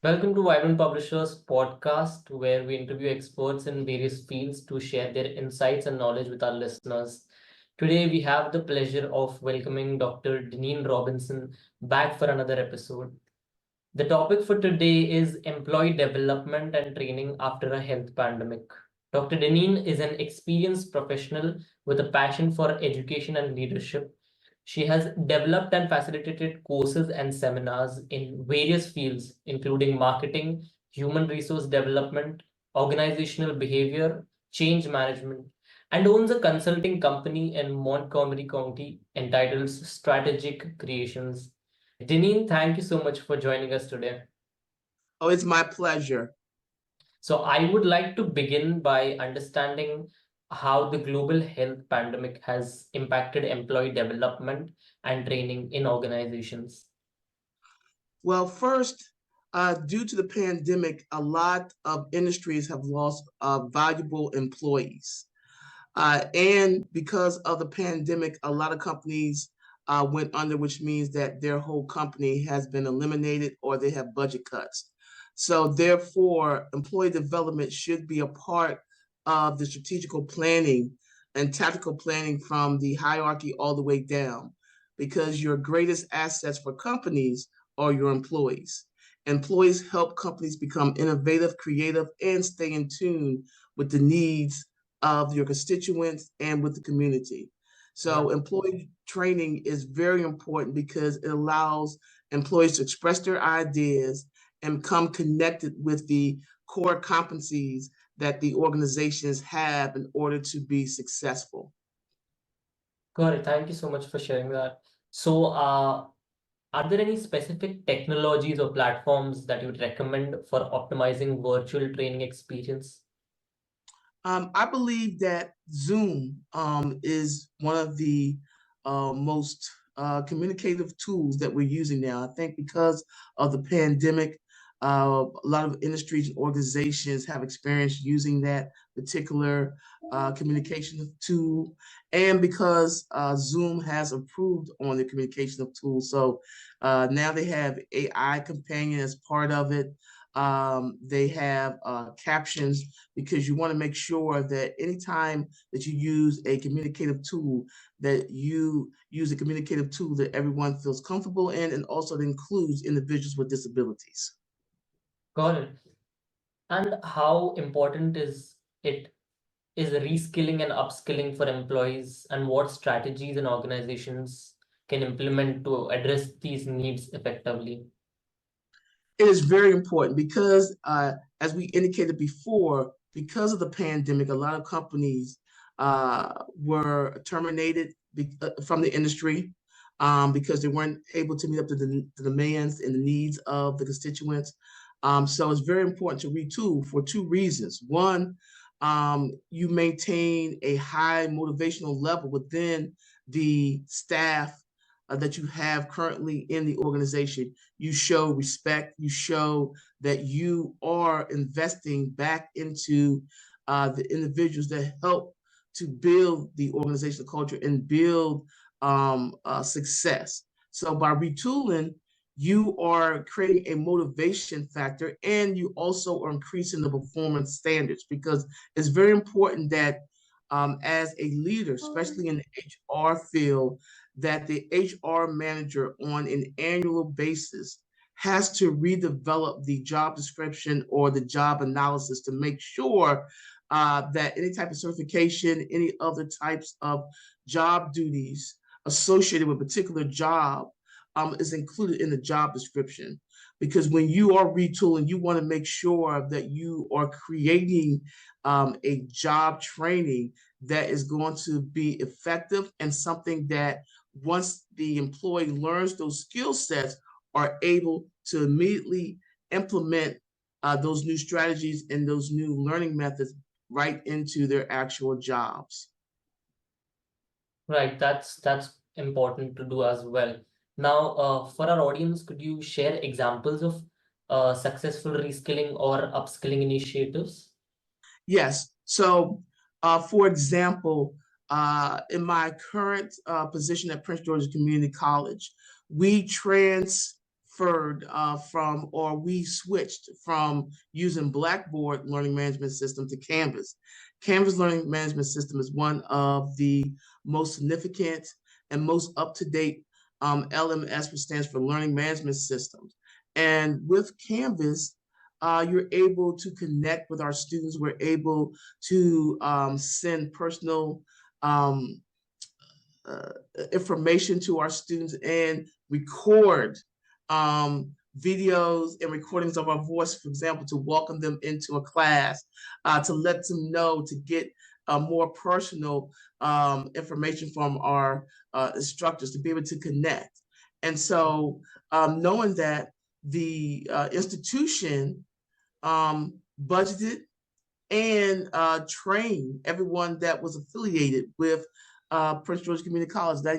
Welcome to Vibrant Publishers podcast, where we interview experts in various fields to share their insights and knowledge with our listeners. Today, we have the pleasure of welcoming Dr. Denean Robinson back for another episode. The topic for today is employee development and training after a health pandemic. Dr. Denean is an experienced professional with a passion for education and leadership. She has developed and facilitated courses and seminars in various fields, including marketing, human resource development, organizational behavior, change management, and owns a consulting company in Montgomery County entitled Strategic Creations. Denean, thank you so much for joining us today. Oh, it's my pleasure. So, I would like to begin by understanding how the global health pandemic has impacted employee development and training in organizations. Well, first, due to the pandemic, a lot of industries have lost valuable employees. And because of the pandemic, a lot of companies went under, which means that their whole company has been eliminated or they have budget cuts. So, therefore, employee development should be a part of the strategical planning and tactical planning from the hierarchy all the way down, because your greatest assets for companies are your employees. Employees help companies become innovative, creative, and stay in tune with the needs of your constituents and with the community. Yeah. So employee training is very important because it allows employees to express their ideas and become connected with the core competencies that the organizations have in order to be successful. Got it. Thank you so much for sharing that. So, are there any specific technologies or platforms that you would recommend for optimizing virtual training experience? I believe that Zoom is one of the most communicative tools that we're using now. I think because of the pandemic, a lot of industries and organizations have experienced using that particular communication tool, and because Zoom has improved on the communication of tools, so now they have AI companion as part of it. They have captions, because you want to make sure that anytime that you use a communicative tool, that you use a communicative tool that everyone feels comfortable in, and also that includes individuals with disabilities. Got it. And how important is reskilling and upskilling for employees, and what strategies and organizations can implement to address these needs effectively? It is very important because, as we indicated before, because of the pandemic, a lot of companies were terminated from the industry because they weren't able to meet up to the demands and the needs of the constituents. So it's very important to retool for two reasons. One, you maintain a high motivational level within the staff that you have currently in the organization. You show respect, you show that you are investing back into the individuals that help to build the organizational culture and build success. So by retooling, you are creating a motivation factor, and you also are increasing the performance standards, because it's very important that as a leader, especially in the HR field, that the HR manager on an annual basis has to redevelop the job description or the job analysis to make sure that any type of certification, any other types of job duties associated with a particular job is included in the job description. Because when you are retooling, you want to make sure that you are creating a job training that is going to be effective, and something that once the employee learns those skill sets, are able to immediately implement those new strategies and those new learning methods right into their actual jobs. Right, that's important to do as well. Now, for our audience, could you share examples of successful reskilling or upskilling initiatives? Yes. So, for example, in my current position at Prince George's Community College, we transform transferred from, or we switched from using Blackboard learning management system to Canvas. Canvas learning management system is one of the most significant and most up-to-date LMS, which stands for Learning Management Systems. And with Canvas, you're able to connect with our students. We're able to send personal um, information to our students and record videos and recordings of our voice, for example, to welcome them into a class, to let them know, to get more personal information from our instructors, to be able to connect. And so knowing that the institution budgeted and trained everyone that was affiliated with Prince George Community College. That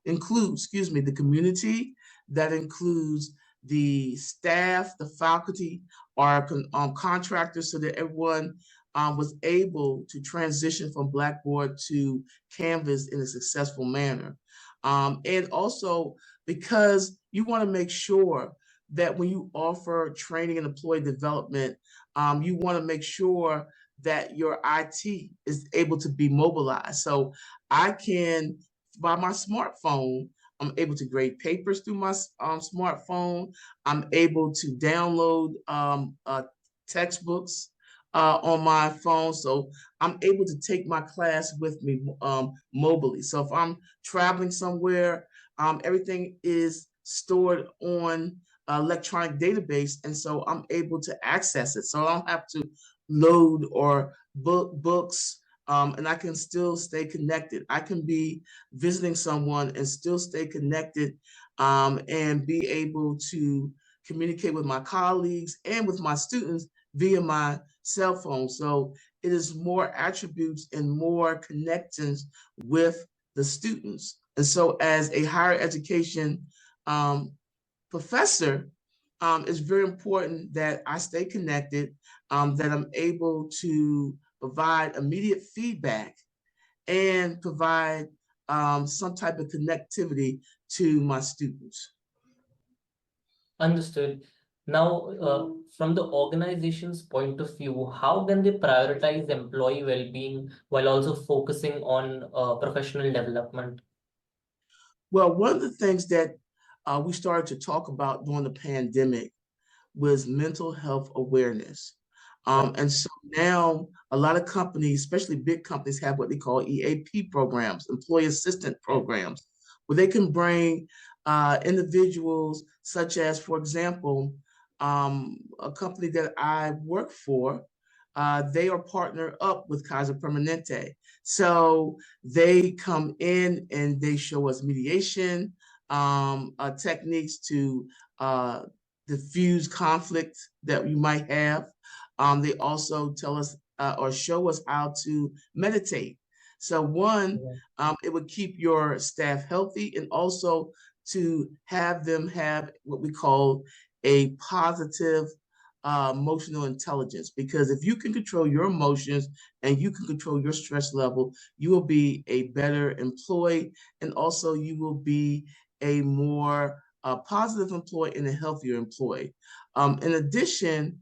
includes, the community. That includes the staff, the faculty, our contractors, so that everyone was able to transition from Blackboard to Canvas in a successful manner. And also because you want to make sure that when you offer training and employee development, you want to make sure that your IT is able to be mobilized. So I can, by my smartphone, I'm able to grade papers through my smartphone. I'm able to download textbooks on my phone. So I'm able to take my class with me mobily. So if I'm traveling somewhere, everything is stored on electronic database, and so I'm able to access it. So I don't have to load or books, and I can still stay connected. I can be visiting someone and still stay connected, and be able to communicate with my colleagues and with my students via my cell phone. So it is more attributes and more connections with the students. And so as a higher education professor, it's very important that I stay connected, that I'm able to provide immediate feedback and provide some type of connectivity to my students. Understood. Now, from the organization's point of view, how can they prioritize employee well-being while also focusing on professional development? Well, one of the things that we started to talk about during the pandemic was mental health awareness. And so now a lot of companies, especially big companies, have what they call EAP programs, employee assistant programs, where they can bring individuals such as, for example, a company that I work for, they are partnered up with Kaiser Permanente. So they come in and they show us mediation techniques to diffuse conflict that you might have. They also tell us or show us how to meditate. So one, it would keep your staff healthy, and also to have them have what we call a positive emotional intelligence. Because if you can control your emotions and you can control your stress level, you will be a better employee, and also you will be a more positive employee and a healthier employee. In addition,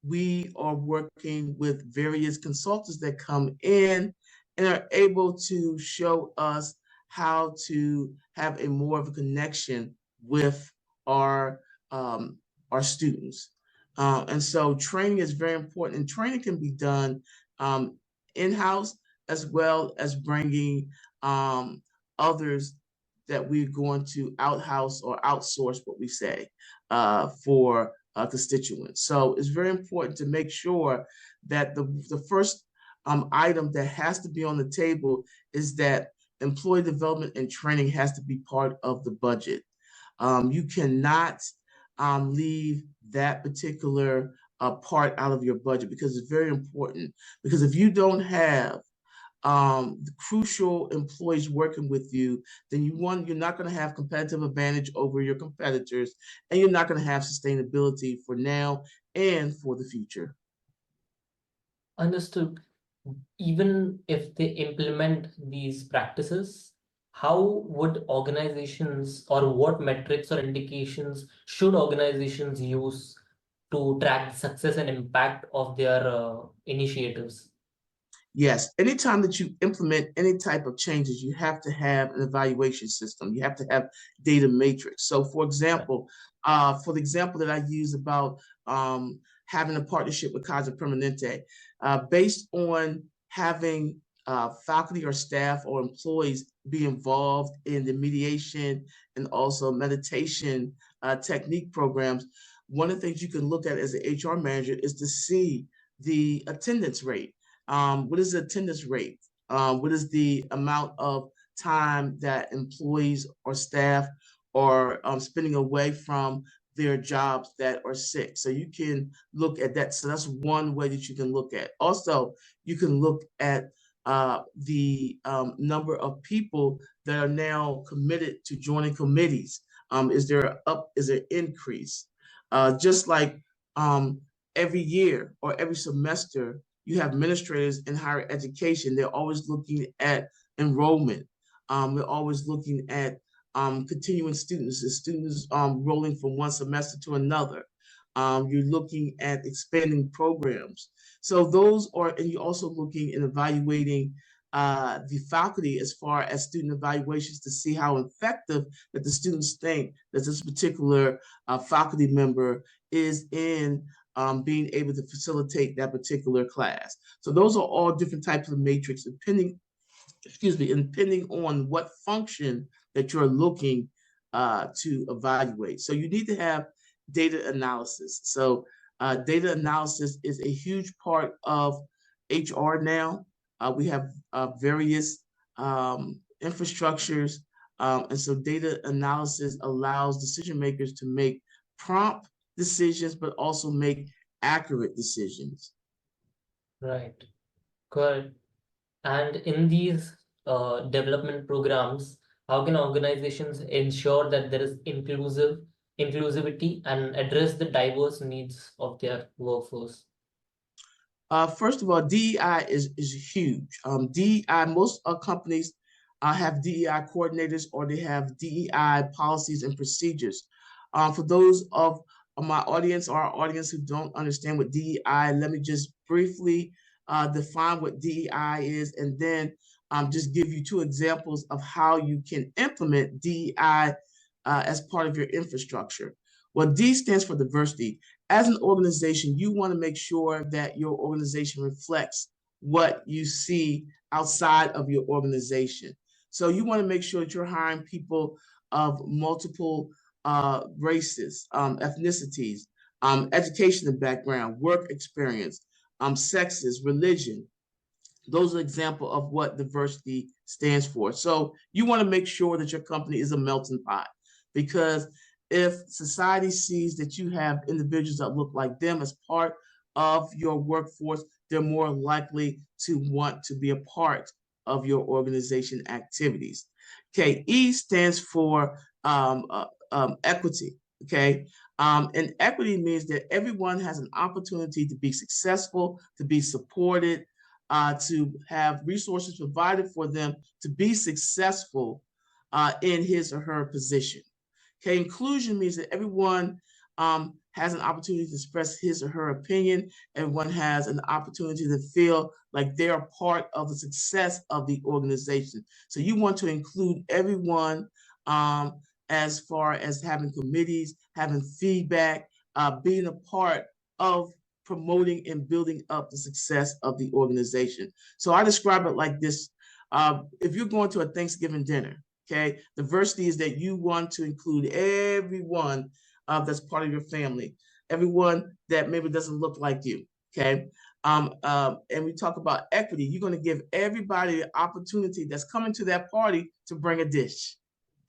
we are working with various consultants that come in and are able to show us how to have a more of a connection with our students. And so training is very important, and training can be done in-house, as well as bringing others that we're going to outhouse or outsource, what we say, for constituents. So it's very important to make sure that the first item that has to be on the table is that employee development and training has to be part of the budget. You cannot leave that particular part out of your budget, because it's very important. Because if you don't have the crucial employees working with you, then you're not going to have competitive advantage over your competitors, and you're not going to have sustainability for now and for the future. Understood. Even if they implement these practices, how would organizations, or what metrics or indications should organizations use to track the success and impact of their initiatives? Yes, anytime that you implement any type of changes, you have to have an evaluation system. You have to have data matrix. So, Right. for the example that I use about having a partnership with Casa Permanente, based on having faculty or staff or employees be involved in the mediation and also meditation technique programs, one of the things you can look at as an HR manager is to see the attendance rate. What is the attendance rate? What is the amount of time that employees or staff are spending away from their jobs that are sick? So you can look at that. So that's one way that you can look at. Also, you can look at the number of people that are now committed to joining committees. Is there increase? Just like every year or every semester, you have administrators in higher education. They're always looking at enrollment. They're always looking at continuing students, the students rolling from one semester to another. You're looking at expanding programs. So those are, and you're also looking and evaluating the faculty as far as student evaluations to see how effective that the students think that this particular faculty member is in being able to facilitate that particular class. So those are all different types of matrix, depending on what function that you're looking to evaluate. So you need to have data analysis. So data analysis is a huge part of HR now. We have various infrastructures, and so data analysis allows decision makers to make prompt decisions, but also make accurate decisions. Right. Correct. And in these development programs, how can organizations ensure that there is inclusivity and address the diverse needs of their workforce? First of all, DEI is huge. DEI, most companies have DEI coordinators or they have DEI policies and procedures. For those of my audience or our audience who don't understand what DEI, let me just briefly define what DEI is and then just give you two examples of how you can implement DEI as part of your infrastructure. Well, D stands for diversity. As an organization, you want to make sure that your organization reflects what you see outside of your organization. So you want to make sure that you're hiring people of multiple races, ethnicities, educational background, work experience, sexes, religion. Those are examples of what diversity stands for. So you want to make sure that your company is a melting pot because if society sees that you have individuals that look like them as part of your workforce, they're more likely to want to be a part of your organization activities. Okay, E stands for equity. Okay, and equity means that everyone has an opportunity to be successful, to be supported, to have resources provided for them to be successful in his or her position. Okay, inclusion means that everyone has an opportunity to express his or her opinion. Everyone has an opportunity to feel like they're part of the success of the organization. So you want to include everyone as far as having committees, having feedback, being a part of promoting and building up the success of the organization. So I describe it like this. If you're going to a Thanksgiving dinner, okay, diversity is that you want to include everyone that's part of your family, everyone that maybe doesn't look like you, okay? And we talk about equity. You're going to give everybody the opportunity that's coming to that party to bring a dish,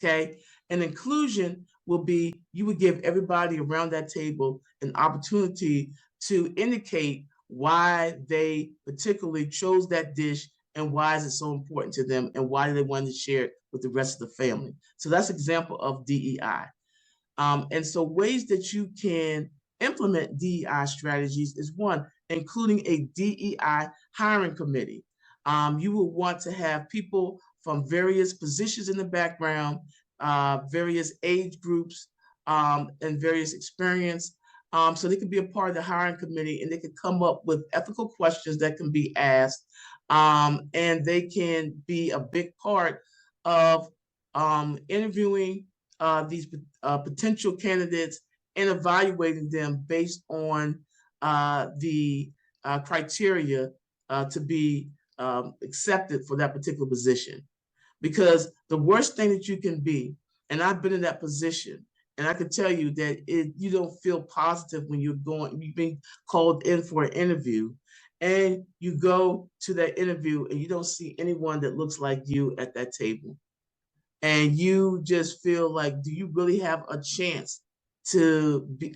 okay? And inclusion will be you would give everybody around that table an opportunity to indicate why they particularly chose that dish and why is it so important to them and why do they want to share it with the rest of the family. So that's an example of DEI. And so ways that you can implement DEI strategies is one, including a DEI hiring committee. You will want to have people from various positions in the background, various age groups, and various experience. So they can be a part of the hiring committee, and they can come up with ethical questions that can be asked, and they can be a big part of interviewing these potential candidates and evaluating them based on the criteria to be accepted for that particular position. Because the worst thing that you can be, and I've been in that position, and I can tell you that you don't feel positive when you've been called in for an interview, and you go to that interview and you don't see anyone that looks like you at that table, and you just feel like, do you really have a chance to be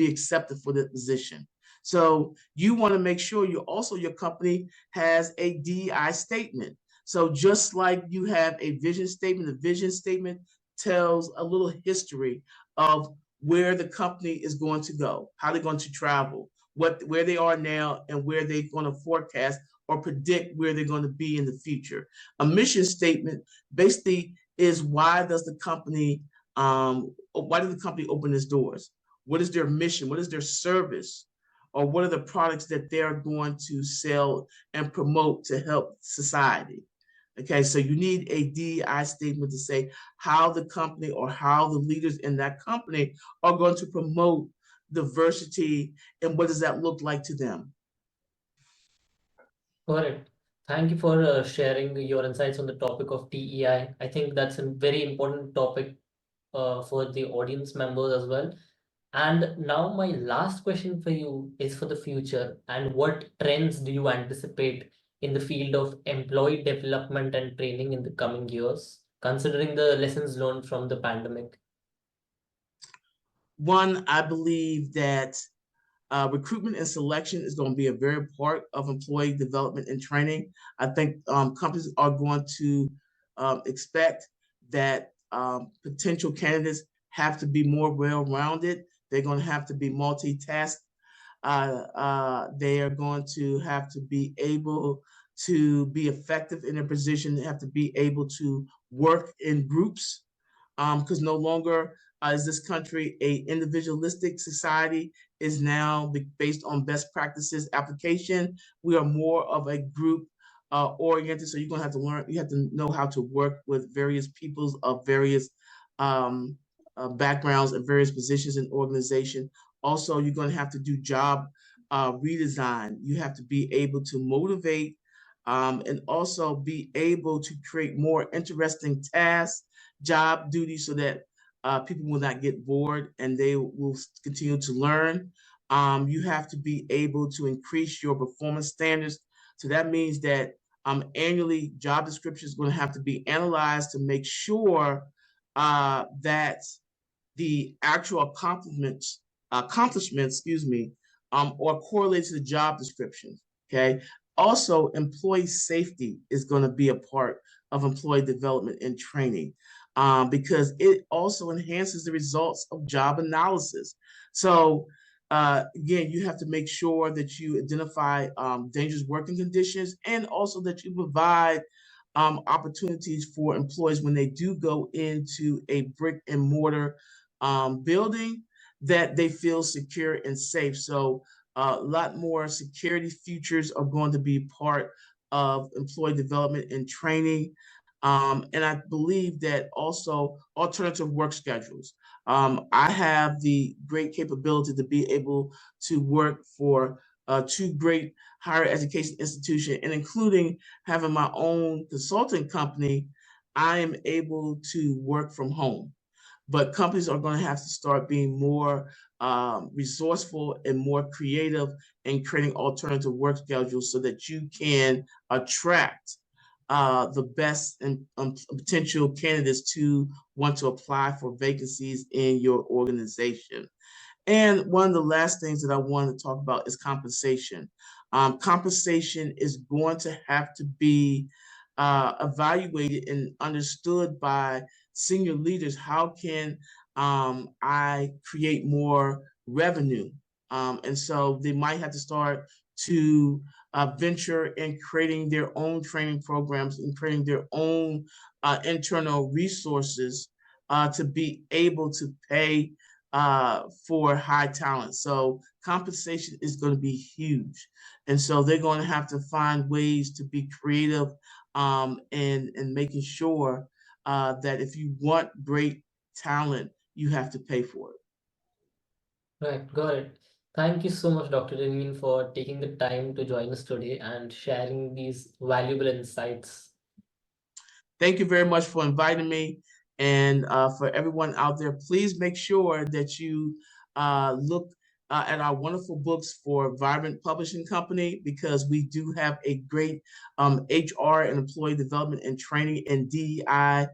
accepted for the position? So you want to make sure your company has a DEI statement. So just like you have a vision statement, the vision statement tells a little history of where the company is going to go, how they're going to travel, where they are now, and where they're going to forecast or predict where they're going to be in the future. A mission statement basically is why does the company open its doors? What is their mission? What is their service? Or what are the products that they're going to sell and promote to help society? Okay, so you need a DEI statement to say how the company or how the leaders in that company are going to promote diversity, and what does that look like to them? Correct. Thank you for sharing your insights on the topic of DEI. I think that's a very important topic for the audience members as well. And now my last question for you is for the future. And what trends do you anticipate in the field of employee development and training in the coming years, considering the lessons learned from the pandemic? One, I believe that recruitment and selection is going to be a very part of employee development and training. I think companies are going to expect that potential candidates have to be more well-rounded. They're going to have to be multitask. They are going to have to be able to be effective in their position. They have to be able to work in groups, because no longer is this country a individualistic society. Is now based on best practices application. We are more of a group oriented. So you're gonna have to learn. You have to know how to work with various peoples of various backgrounds and various positions in organization. Also, you're gonna have to do job redesign. You have to be able to motivate, and also be able to create more interesting tasks, job duties, so that people will not get bored and they will continue to learn. You have to be able to increase your performance standards. So that means that annually job descriptions are going to have to be analyzed to make sure that the actual accomplishments, are correlated to the job descriptions. Okay. Also, employee safety is going to be a part of employee development and training, because it also enhances the results of job analysis. So, again, you have to make sure that you identify dangerous working conditions, and also that you provide opportunities for employees when they do go into a brick and mortar building, that they feel secure and safe. So a lot more security features are going to be part of employee development and training. And I believe that also alternative work schedules. I have the great capability to be able to work for two great higher education institutions, and including having my own consulting company, I am able to work from home. But companies are going to have to start being more resourceful and more creative in creating alternative work schedules, so that you can attract the best and potential candidates to want to apply for vacancies in your organization. And one of the last things that I want to talk about is compensation. Compensation is going to have to be evaluated and understood by senior leaders. How can I create more revenue? And so they might have to start to venture in creating their own training programs and creating their own internal resources to be able to pay for high talent. So compensation is going to be huge. And so they're going to have to find ways to be creative and making sure that if you want great talent, you have to pay for it. Right, got it. Thank you so much, Dr. Denean, for taking the time to join us today and sharing these valuable insights. Thank you very much for inviting me. And for everyone out there, please make sure that you look at our wonderful books for Vibrant Publishing Company, because we do have a great HR and employee development and training and DEI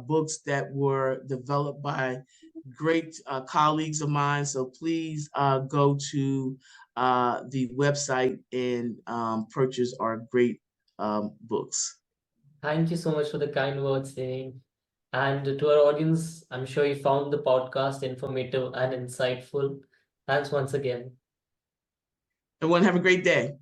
books that were developed by great colleagues of mine. So please go to the website and purchase our great books. Thank you so much for the kind words, Denean. And to our audience, I'm sure you found the podcast informative and insightful. Thanks once again. Everyone have a great day.